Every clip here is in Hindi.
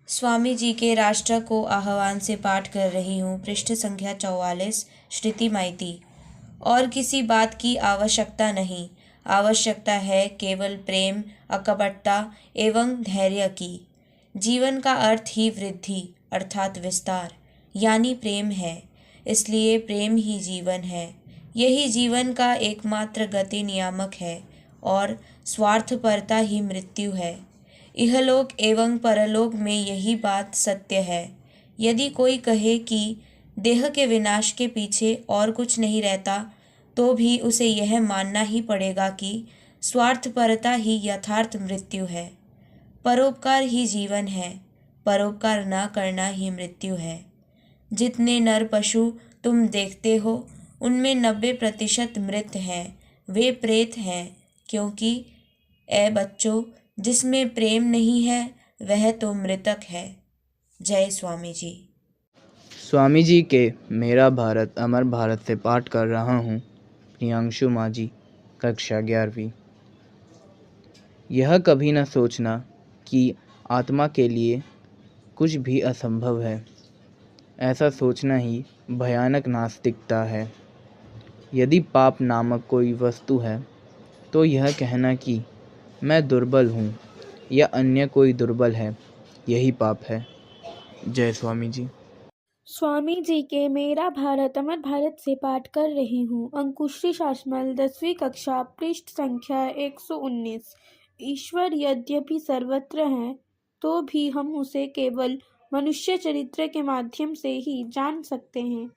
स्वामी जी के राष्ट्र को आह्वान से पाठ कर रही हूँ। पृष्ठ संख्या 44। श्रुति माइती। और किसी बात की आवश्यकता नहीं, आवश्यकता है केवल प्रेम, अकपटता एवं धैर्य की। जीवन का अर्थ ही वृद्धि अर्थात विस्तार यानी प्रेम है, इसलिए प्रेम ही जीवन है। यही जीवन का एकमात्र गति नियामक है और स्वार्थपरता ही मृत्यु है। इहलोक एवं परलोक में यही बात सत्य है। यदि कोई कहे कि देह के विनाश के पीछे और कुछ नहीं रहता, तो भी उसे यह मानना ही पड़ेगा कि स्वार्थपरता ही यथार्थ मृत्यु है। परोपकार ही जीवन है, परोपकार न करना ही मृत्यु है। जितने नर पशु तुम देखते हो, उनमें 90% मृत हैं, वे प्रेत हैं, क्योंकि ए बच्चों, जिसमें प्रेम नहीं है वह तो मृतक है। जय स्वामी जी। स्वामी जी के मेरा भारत अमर भारत से पाठ कर रहा हूँ। प्रियांशु माजी, कक्षा 11वीं। यह कभी न सोचना कि आत्मा के लिए कुछ भी असंभव है। ऐसा सोचना ही भयानक नास्तिकता है। यदि पाप नामक कोई वस्तु है, तो यह कहना कि मैं दुर्बल हूँ या अन्य कोई दुर्बल है, यही पाप है। जय स्वामी जी। स्वामी जी के मेरा भारत अमर भारत से पाठ कर रही हूँ। अंकुश्री शासमल 10वीं कक्षा, पृष्ठ संख्या 119। ईश्वर यद्यपि सर्वत्र है, तो भी हम उसे केवल मनुष्य चरित्र के माध्यम से ही जान सकते हैं।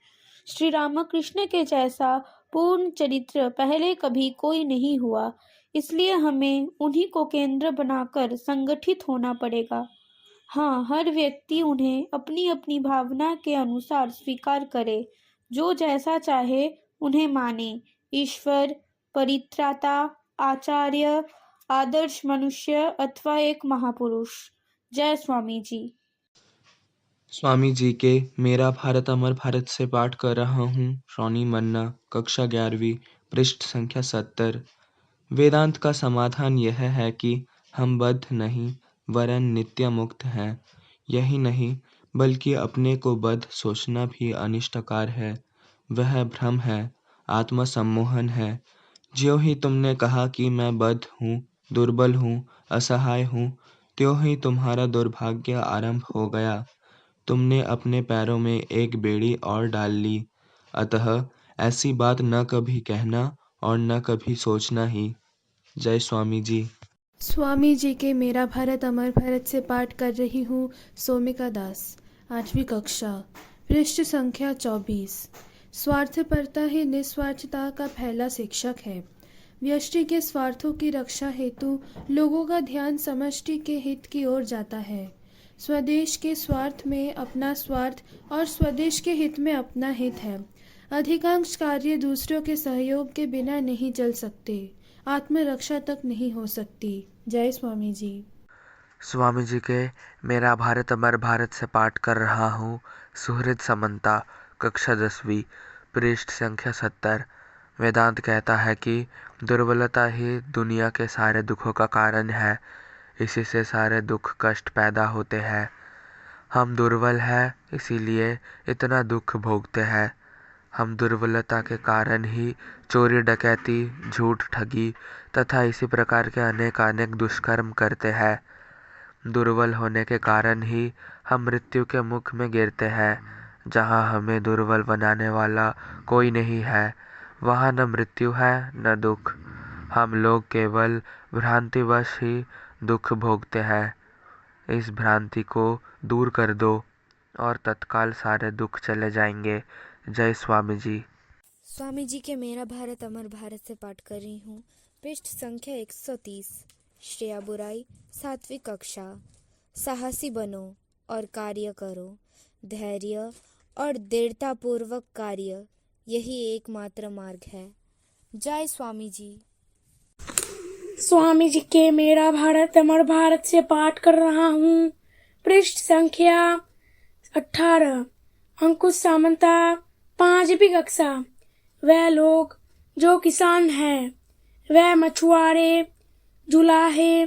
श्री रामकृष्ण के जैसा पूर्ण चरित्र पहले कभी कोई नहीं हुआ, इसलिए हमें उन्हीं को केंद्र बनाकर संगठित होना पड़ेगा। हाँ, हर व्यक्ति उन्हें अपनी अपनी भावना के अनुसार स्वीकार करे, जो जैसा चाहे उन्हें माने। ईश्वर, परित्राता, आचार्य, आदर्श मनुष्य अथवा एक महापुरुष। जय स्वामी जी। स्वामी जी के मेरा भारत अमर भारत से पाठ कर रहा हूँ। श्रोणी मन्ना, कक्षा 11वीं, पृष्ठ संख्या 70। वेदांत का समाधान यह है कि हम बद्ध नहीं वरन नित्य मुक्त हैं। यही नहीं बल्कि अपने को बद्ध सोचना भी अनिष्टकार है। वह भ्रम है, आत्मसम्मोहन है। ज्यों ही तुमने कहा कि मैं बद्ध हूँ, दुर्बल हूँ, असहाय हूँ, त्यों ही तुम्हारा दुर्भाग्य आरंभ हो गया। तुमने अपने पैरों में एक बेड़ी और डाल ली। अतः ऐसी बात न कभी कहना और न कभी सोचना ही। जय स्वामी जी। स्वामी जी के मेरा भारत अमर भारत से पाठ कर रही हूँ। सोमिका दास, 8वीं कक्षा, पृष्ठ संख्या 24। स्वार्थपरता ही निस्वार्थता का पहला शिक्षक है। व्यष्टि के स्वार्थों की रक्षा हेतु लोगों का ध्यान समष्टि के हित की ओर जाता है। स्वदेश के स्वार्थ में अपना स्वार्थ और स्वदेश के हित में अपना हित है। अधिकांश कार्य दूसरों के सहयोग के बिना नहीं चल सकते, आत्मरक्षा तक नहीं हो सकती। जय स्वामी जी। स्वामी जी के मेरा भारत अमर भारत से पाठ कर रहा हूँ। सुहृद समन्ता, कक्षा 10वीं, पृष्ठ संख्या 70। वेदांत कहता है कि दुर्बलता ही दुनिया के सारे दुखों का कारण है। इसी से सारे दुख कष्ट पैदा होते हैं। हम दुर्बल हैं, इसीलिए इतना दुख भोगते हैं। हम दुर्बलता के कारण ही चोरी डकैती, झूठ, ठगी तथा इसी प्रकार के अनेक दुष्कर्म करते हैं। दुर्बल होने के कारण ही हम मृत्यु के मुख में गिरते हैं। जहाँ हमें दुर्बल बनाने वाला कोई नहीं है, वहाँ न मृत्यु है न दुख। हम लोग केवल भ्रांतिवश ही दुख भोगते हैं। इस भ्रांति को दूर कर दो और तत्काल सारे दुख चले जाएंगे। जय स्वामी जी। स्वामी जी के मेरा भारत अमर भारत से पाठ कर रही हूँ। पृष्ठ संख्या 130। श्रेया बुराई, 7वीं कक्षा। साहसी बनो और कार्य करो। धैर्य और दृढ़तापूर्वक कार्य, यही एकमात्र मार्ग है। जय स्वामी जी। स्वामी जी के मेरा भारत अमर भारत से पाठ कर रहा हूँ। पृष्ठ संख्या 18। अंकुश सामंता, 5वीं कक्षा। वह लोग जो किसान हैं, वह मछुआरे, जुलाहे,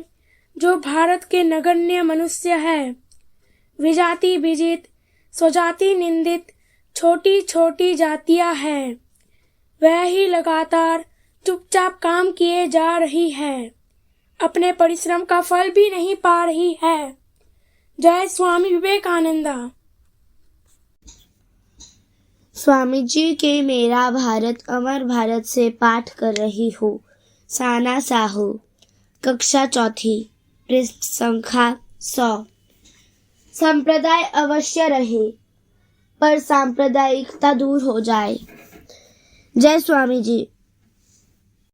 जो भारत के नगण्य मनुष्य हैं, विजाति विजित, स्वजाति निंदित, छोटी छोटी जातियां हैं, वह ही लगातार चुपचाप काम किए जा रही है, अपने परिश्रम का फल भी नहीं पा रही है। जय स्वामी विवेकानंदा। स्वामी जी के मेरा भारत अमर भारत से पाठ कर रही हूँ। साना साहू, कक्षा चौथी, पृष्ठ संख्या 100। संप्रदाय अवश्य रहे पर सांप्रदायिकता दूर हो जाए। जय स्वामी जी।